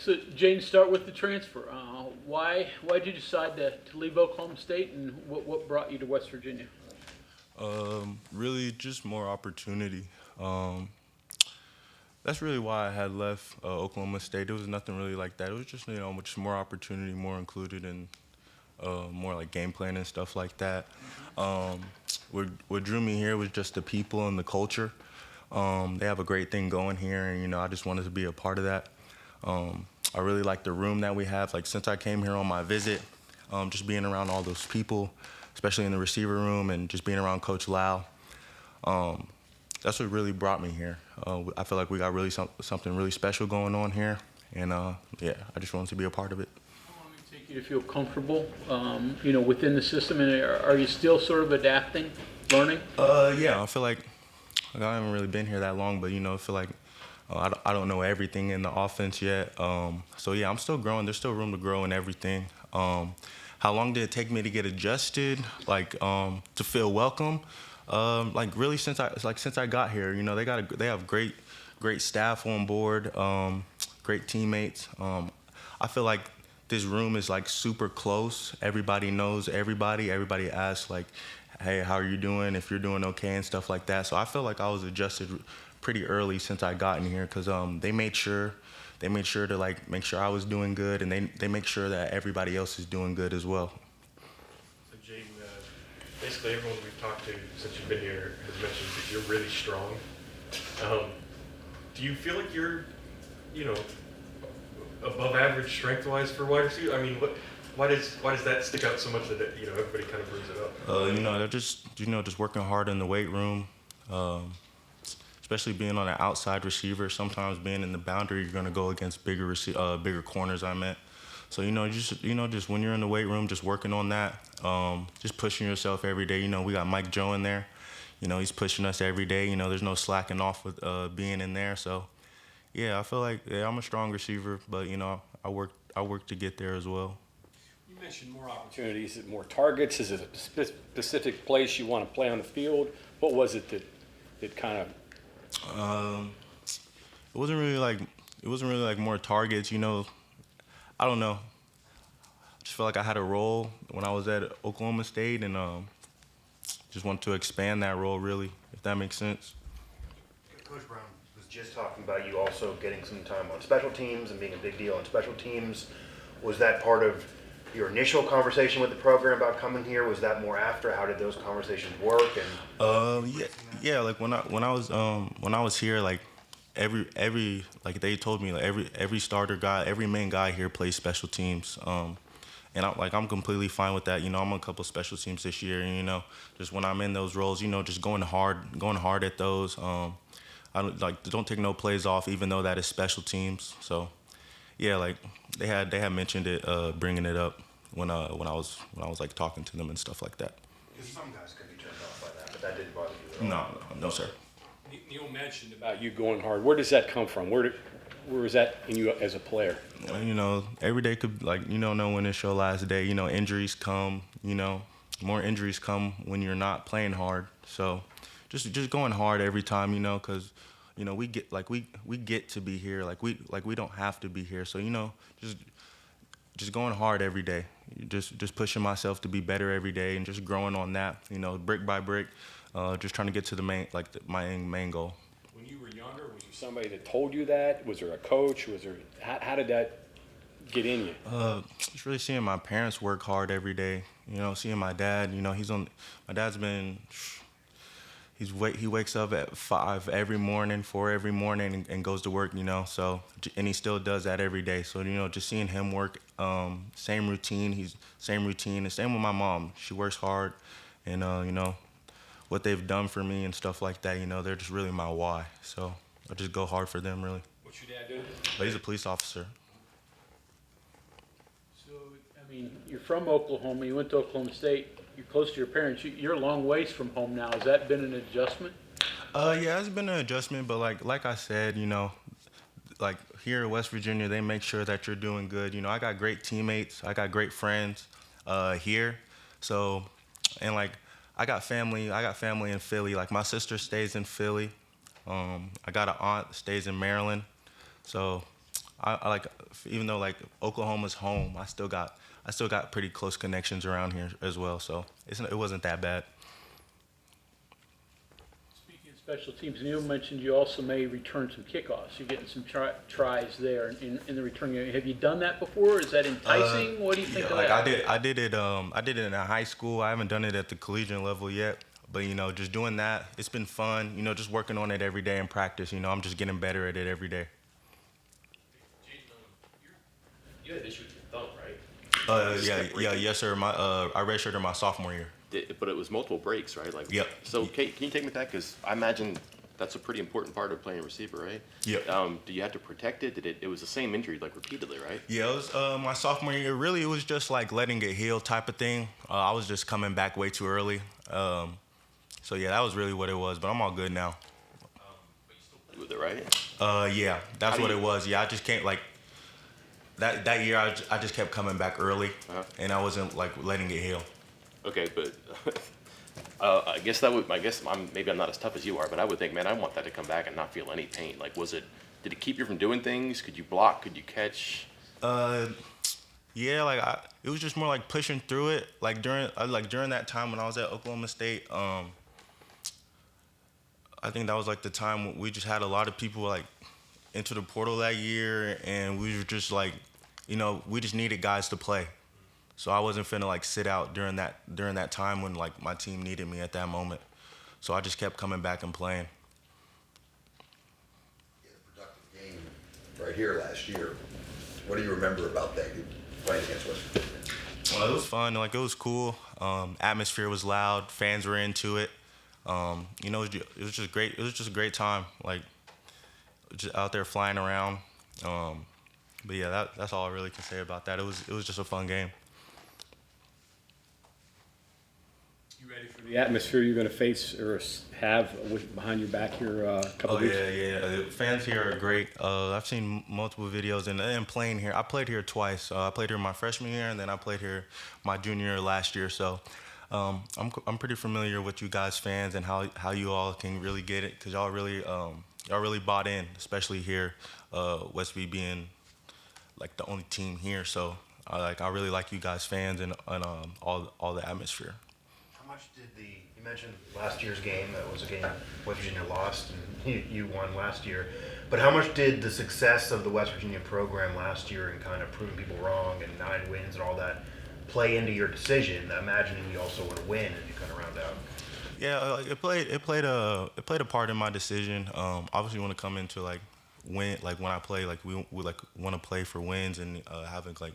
So, Jane, start with the transfer. Why did you decide to leave Oklahoma State, and what brought you to West Virginia? Really, just more opportunity. That's really why I had left Oklahoma State. It was nothing really like that. It was just just more opportunity, more included, and more like game plan and stuff like that. What drew me here was just the people and the culture. They have a great thing going here, and I just wanted to be a part of that. I really like the room that we have. Like since I came here on my visit, just being around all those people, especially in the receiver room, and just being around Coach Lau. That's what really brought me here. I feel like we got really something really special going on here, and yeah, I just wanted to be a part of it. How long did it take you to feel comfortable, within the system, and are you still sort of adapting, learning? Yeah, I feel like I haven't really been here that long, but I feel like I don't know everything in the offense yet. So yeah, I'm still growing. There's still room to grow in everything. How long did it take me to get adjusted, to feel welcome? Really since I got here, they have great staff on board, great teammates. I feel like this room is like super close. Everybody knows everybody. Everybody asks like, hey, how are you doing? If you're doing okay and stuff like that. So I feel like I was adjusted pretty early since I got in here, because they made sure to make sure I was doing good, and they make sure that everybody else is doing good as well. So Jaden, basically everyone we've talked to since you've been here has mentioned that you're really strong. Do you feel like you're, above average strength-wise for wide receiver? I mean, why does that stick out so much that everybody kind of brings it up? They're just working hard in the weight room. Especially being on an outside receiver, sometimes being in the boundary, you're going to go against bigger corners. So just when you're in the weight room, just working on that, just pushing yourself every day. We got Mike Joe in there. He's pushing us every day. There's no slacking off with being in there. So yeah, I feel like I'm a strong receiver, but I work to get there as well. You mentioned more opportunities, more targets. Is it a specific place you want to play on the field? What was it that kind of? It wasn't really like more targets. I don't know. I just felt like I had a role when I was at Oklahoma State, and just wanted to expand that role, really, if that makes sense. Coach Brown was just talking about you also getting some time on special teams and being a big deal on special teams. Was that part of your initial conversation with the program about coming here? Was that more after? How did those conversations work? And yeah. Like when I was here, like every like they told me, like every starter guy, every main guy here plays special teams. And I'm completely fine with that. I'm on a couple special teams this year, and just when I'm in those roles, just going hard at those. I don't take no plays off, even though that is special teams. So yeah, like they had mentioned it, bringing it up when I was like talking to them and stuff like that. Because some guys could be turned off by that, but that didn't bother you at all. No, sir. Neil mentioned about you going hard. Where does that come from? Where is that in you as a player? Every day could know when it's your last day. Injuries come. More injuries come when you're not playing hard. So just going hard every time. Because we get to be here. We don't have to be here. So just going hard every day. Just pushing myself to be better every day, and just growing on that. Brick by brick. Just trying to get to the my main goal. When you were younger, was you somebody that told you that? Was there a coach? How did that get in you? Just really seeing my parents work hard every day. Seeing my dad. My dad's been. He wakes up at 4 every morning, and goes to work. So, and he still does that every day. So just seeing him work, same routine. And same with my mom. She works hard, and what they've done for me and stuff like that. They're just really my why. So I just go hard for them, really. What's your dad do? But he's a police officer. So, you're from Oklahoma. You went to Oklahoma State. You're close to your parents. You're a long ways from home now. Has that been an adjustment? Yeah, it's been an adjustment, but like I said, like here in West Virginia, they make sure that you're doing good. I got great teammates. I got great friends here. So, and I got family in Philly. Like my sister stays in Philly. I got an aunt that stays in Maryland. So I like, even though like Oklahoma's home, I still got pretty close connections around here as well. So it wasn't that bad. Speaking of special teams, Neil mentioned you also may return some kickoffs. You're getting some tries there in the return game. Have you done that before? Is that enticing? What do you think of Like that? I did it in high school. I haven't done it at the collegiate level yet. But, just doing that, it's been fun. Just working on it every day in practice. I'm just getting better at it every day. You had an issue with your thumb, right? Yes, sir. I redshirted my sophomore year. But it was multiple breaks, right? Like, Yep. So, Kate, can you take me back? Because I imagine that's a pretty important part of playing receiver, right? Yep. Do you have to protect it? It was the same injury, like repeatedly, right? Yeah, it was my sophomore year. Really, it was just like letting it heal type of thing. I was just coming back way too early. So yeah, that was really what it was. But I'm all good now. But you still play with it, right? Yeah, that's How what do it you- was. Yeah, I just can't like that year. I just kept coming back early, and I wasn't like letting it heal. Okay, but I guess maybe I'm not as tough as you are, but I would think, man, I want that to come back and not feel any pain. Like, did it keep you from doing things? Could you block? Could you catch? Yeah, like it was just more like pushing through it. Like during that time when I was at Oklahoma State, I think that was like the time when we just had a lot of people like into the portal that year, and we were just like, we just needed guys to play. So I wasn't finna like sit out during that time when like my team needed me at that moment. So I just kept coming back and playing. You had a productive game right here last year. What do you remember about that, playing against West Virginia? Well, it was fun. Like, it was cool. Atmosphere was loud. Fans were into it. It was just great. It was just a great time. Like, just out there flying around. But yeah, that's all I really can say about that. It was just a fun game. You ready for the atmosphere you're going to face or have behind your back here a couple weeks? Yeah. The fans here are great. I've seen multiple videos and playing here. I played here twice. I played here my freshman year, and then I played here my junior year last year. So I'm pretty familiar with you guys fans and how you all can really get it, because y'all really bought in, especially here, Westview being like the only team here. So I really like you guys fans and all the atmosphere. How much did you mentioned last year's game, that was a game West Virginia lost and you won last year, but how much did the success of the West Virginia program last year and kind of proving people wrong and 9 wins and all that play into your decision, imagining you also want to win as you kind of round out? Yeah, it played a part in my decision. Obviously, want to come into like win, like when I play, like we like want to play for wins and having like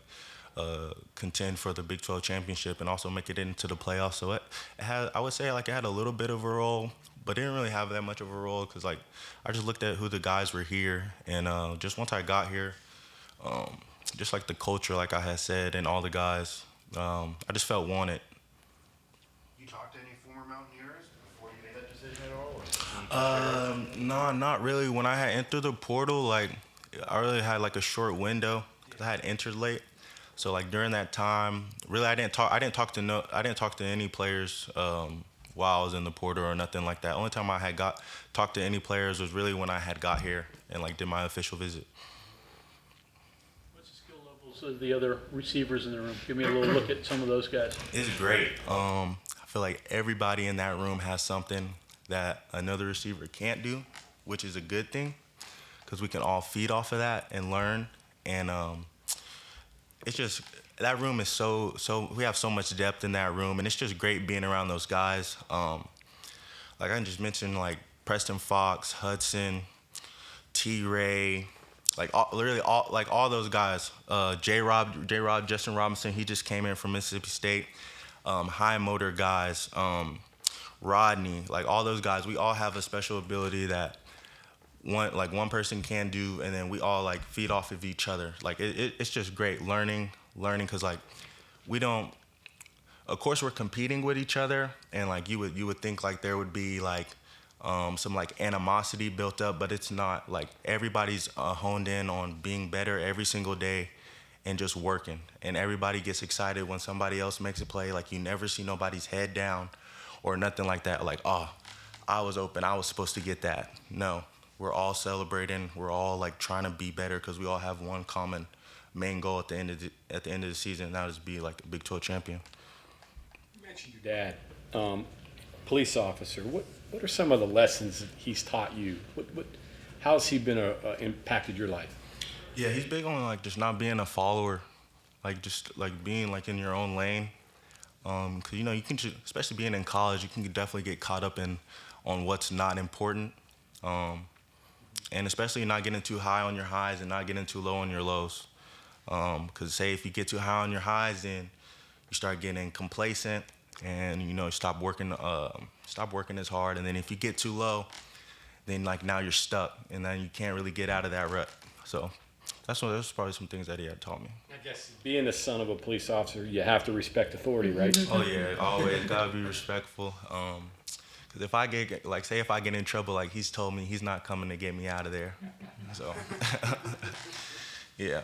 contend for the Big 12 championship and also make it into the playoffs. So it had, I would say, like it had a little bit of a role, but it didn't really have that much of a role because like I just looked at who the guys were here, and just once I got here, just like the culture, like I had said, and all the guys, I just felt wanted. You talked to any former Mountaineers before you made that decision at all? No, not really. When I had entered the portal, like I really had like a short window because I had entered late. So like during that time, really I didn't talk to any players while I was in the portal or nothing like that. Only time I had talked to any players was really when I had got here and like did my official visit. What's the skill levels of the other receivers in the room? Give me a little look at some of those guys. It's great. I feel like everybody in that room has something that another receiver can't do, which is a good thing because we can all feed off of that and learn. And it's just, that room is so we have so much depth in that room, and it's just great being around those guys. Like I just mentioned, like Preston Fox, Hudson, T-Ray, like literally all those guys. J-Rob, Justin Robinson, he just came in from Mississippi State. High motor guys, Rodney, like all those guys, we all have a special ability that one person can do, and then we all like feed off of each other. Like it's just great learning because like we don't, of course we're competing with each other, and like you would think like there would be like some like animosity built up, but it's not. Like everybody's honed in on being better every single day and just working, and everybody gets excited when somebody else makes a play. Like you never see nobody's head down or nothing like that, like, oh, I was open, I was supposed to get that. No, we're all celebrating. We're all like trying to be better because we all have one common main goal at the end of the season, and that is be like a Big 12 champion. You mentioned your dad, police officer. What are some of the lessons that he's taught you? How has he been impacted your life? Yeah, he's big on like just not being a follower, like just like being like in your own lane. 'Cause you know you can especially being in college, you can definitely get caught up on what's not important, and especially not getting too high on your highs and not getting too low on your lows. 'Cause say if you get too high on your highs, then you start getting complacent, and you know stop working as hard. And then if you get too low, then like now you're stuck, and then you can't really get out of that rut. So that's probably some things that he had taught me. I guess being the son of a police officer, you have to respect authority, right? Oh yeah, always gotta be respectful. 'Cause if I get in trouble, like he's told me he's not coming to get me out of there. So yeah.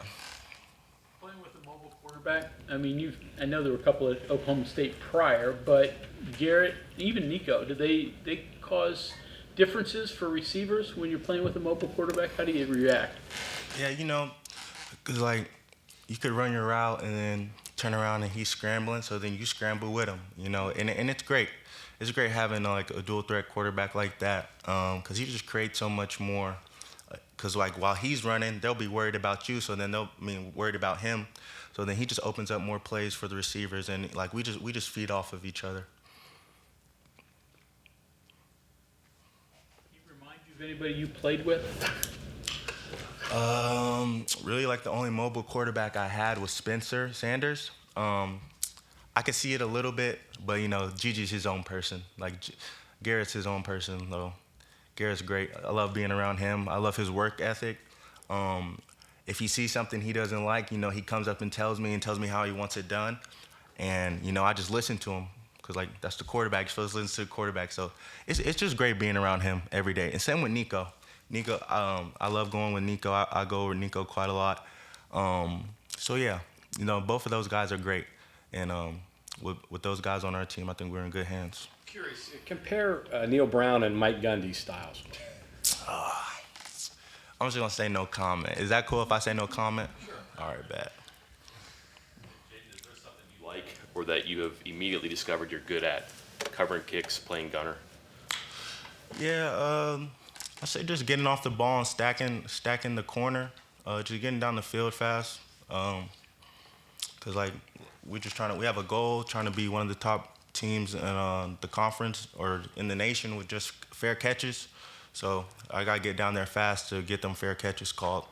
Playing with a mobile quarterback, I mean, I know there were a couple at Oklahoma State prior, but Garrett, even Nico, do they cause differences for receivers when you're playing with a mobile quarterback? How do you react? Yeah, you know, 'cause like you could run your route and then turn around and he's scrambling, so then you scramble with him, you know, and it's great. It's great having like a dual threat quarterback like that, 'cause he just creates so much more. 'Cause like while he's running, they'll be worried about you, so then worried about him, so then he just opens up more plays for the receivers, and like we just feed off of each other. Can you remind you of anybody you played with? Really, like the only mobile quarterback I had was Spencer Sanders. I could see it a little bit, but you know, Gigi's his own person. Like Garrett's his own person, though. Garrett's great. I love being around him. I love his work ethic. If he sees something he doesn't like, you know, he comes up and tells me how he wants it done, and you know, I just listen to him because like that's the quarterback. You're supposed to listen to the quarterback. So it's just great being around him every day. And same with Nico. I love going with Nico. I go with Nico quite a lot. So yeah, you know, both of those guys are great, and with those guys on our team, I think we're in good hands. Curious, compare Neil Brown and Mike Gundy's styles. I'm just gonna say no comment. Is that cool if I say no comment? Sure. All right, bad. Jaden, is there something you like or that you have immediately discovered you're good at? Covering kicks, playing gunner? Yeah, I say just getting off the ball and stacking the corner, just getting down the field fast. 'Cause like we have a goal, trying to be one of the top teams in the conference or in the nation with just fair catches. So I gotta get down there fast to get them fair catches called.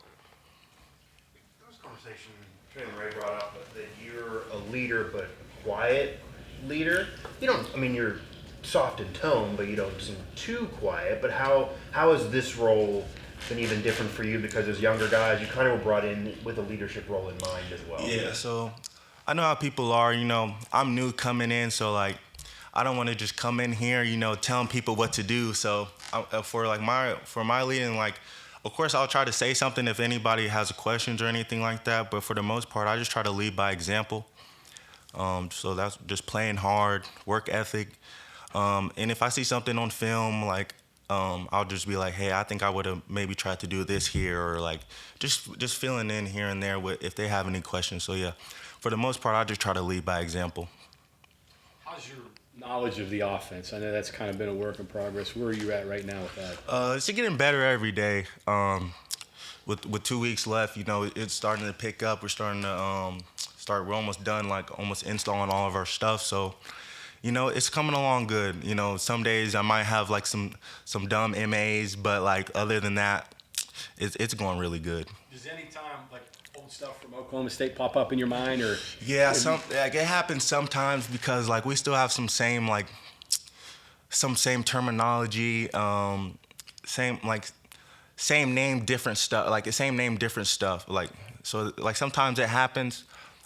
There was a conversation Jaden Bray brought up that you're a leader, but quiet leader. You're soft in tone, but you don't seem too quiet. But how has this role been even different for you? Because as younger guys, you kind of were brought in with a leadership role in mind as well. Yeah, so I know how people are. You know, I'm new coming in, so like I don't want to just come in here, you know, telling people what to do. So for my leading, like, of course I'll try to say something if anybody has questions or anything like that. But for the most part, I just try to lead by example. So that's just playing hard, work ethic. And if I see something on film, like, I'll just be like, hey, I think I would have maybe tried to do this here, or like just filling in here and there if they have any questions. So yeah, for the most part, I just try to lead by example. How's your knowledge of the offense? I know that's kind of been a work in progress. Where are you at right now with that? It's getting better every day. With 2 weeks left, you know, it's starting to pick up. We're starting to we're almost done, like almost installing all of our stuff. So, you know, it's coming along good. You know, some days I might have like some dumb MAs, but like other than that, it's going really good. Does any time like old stuff from Oklahoma State pop up in your mind, or? Yeah, it happens sometimes because like we still have some same terminology, same name, different stuff. Like the same name, different stuff. Like so, like sometimes it happens,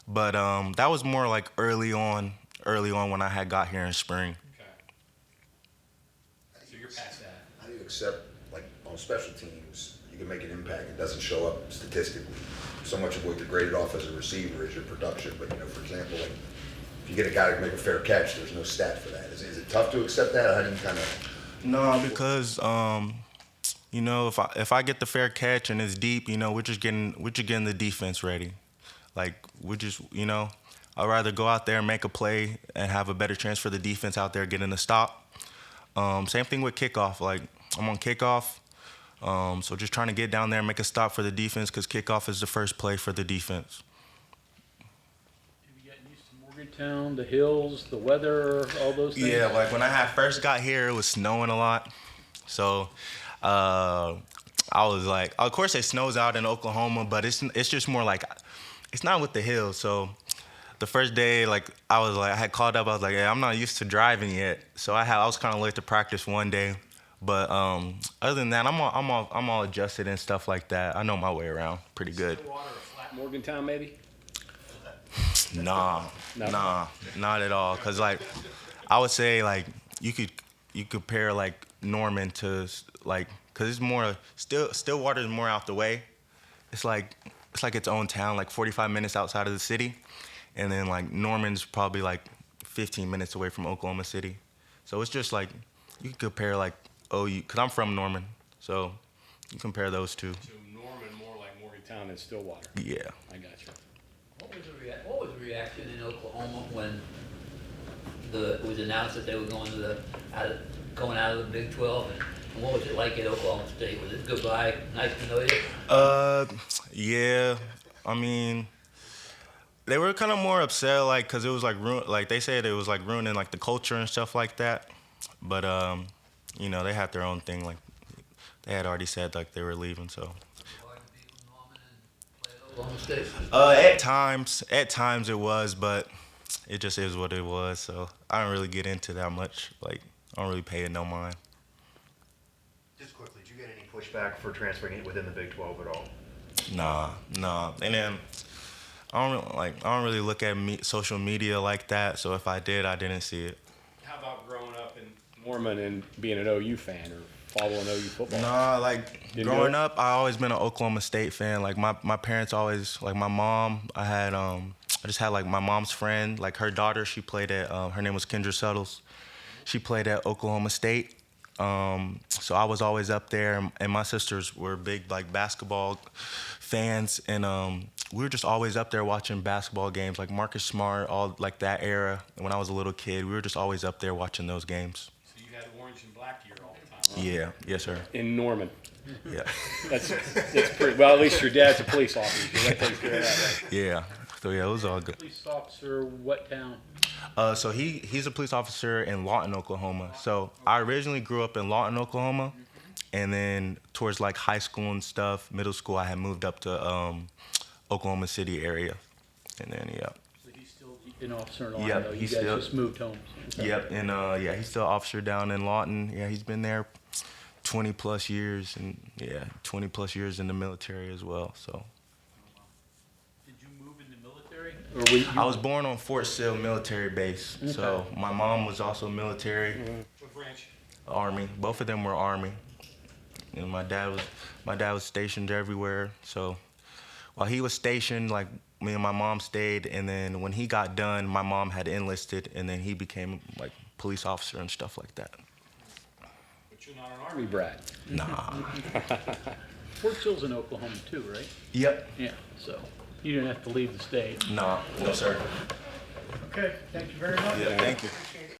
but that was more like early on when I had got here in spring. Okay. So you're past that. How do you accept, like, on special teams, you can make an impact, it doesn't show up statistically. So much of what you're graded off as a receiver is your production, but, you know, for example, like, if you get a guy to make a fair catch, there's no stat for that. Is it tough to accept that, or how do you kind of? No, because you know, if I get the fair catch and it's deep, you know, we're just getting the defense ready. Like we're just, you know, I'd rather go out there and make a play and have a better chance for the defense out there getting a stop. Same thing with kickoff. Like I'm on kickoff, so just trying to get down there and make a stop for the defense because kickoff is the first play for the defense. Have you gotten used to Morgantown, the hills, the weather, all those things? Yeah, like when I first got here, it was snowing a lot. So I was like, of course it snows out in Oklahoma, but it's just more like, it's not with the hills. So the first day, like I had called up, I was like, yeah, I'm not used to driving yet. So I was kind of late to practice one day. But other than that, I'm all adjusted and stuff like that. I know my way around pretty good. Water or flat Morgantown, maybe? Nah, No? not at all. Cause like, I would say like you compare like Norman to like, cause it's more Stillwater is more out the way. It's like its own town, like 45 minutes outside of the city, and then like Norman's probably like 15 minutes away from Oklahoma City. So it's just like you can compare like cause I'm from Norman, so you compare those two. So Norman more like Morgantown than Stillwater. Yeah. I got you. What was the reaction in Oklahoma when it was announced that they were going out of the Big 12? And what was it like at Oklahoma State? Was it goodbye, nice to know you? Yeah. I mean, they were kind of more upset, like, cause it was like they said it was like ruining like the culture and stuff like that. But you know, they had their own thing. Like, they had already said like they were leaving, so. Hard to beat Norman and play at Oklahoma State? At times it was, but it just is what it was. So I don't really get into that much. Like, I don't really pay it no mind. Just quickly, did you get any pushback for transferring it within the Big 12 at all? Nah. And then I don't really look at social media like that. So if I did, I didn't see it. How about growing up in Norman and being an OU fan or following OU football? Nah, like Didn't growing do it? up, I always been an Oklahoma State fan. Like my parents always, like my mom, I just had like my mom's friend, like her daughter, she played at, her name was Kendra Suttles. She played at Oklahoma State. So I was always up there, and my sisters were big like basketball fans, and we were just always up there watching basketball games, like Marcus Smart, all like that era. When I was a little kid, we were just always up there watching those games. So you had orange and black gear all the time, huh? Yeah, yes sir. In Norman. Yeah, That's pretty, well, at least your dad's a police officer, so that takes care of that, right? yeah. So yeah, it was all good. Police officer, what town? So he's a police officer in Lawton, Oklahoma. So I originally grew up in Lawton, Oklahoma, and then towards like high school and stuff, middle school, I had moved up to Oklahoma City area, and then yeah. So he's still an officer in Lawton, Yep, though. You he's guys still- just moved home. Okay. Yep, and yeah, he's still an officer down in Lawton. Yeah, he's been there 20 plus years, and yeah, 20 plus years in the military as well. So Did you move in the military? Or were you, I was born on Fort Sill military base. So Okay. my mom was also military, What branch? Army. Both of them were Army, and my dad was stationed everywhere. So while he was stationed, like me and my mom stayed, and then when he got done, my mom had enlisted, and then he became like police officer and stuff like that. But you're not an Army brat. Nah. Fort Sill's in Oklahoma too, right? Yep. Yeah, so you didn't have to leave the state. Nah. No sir. Okay, thank you very much. Yeah. Thank you.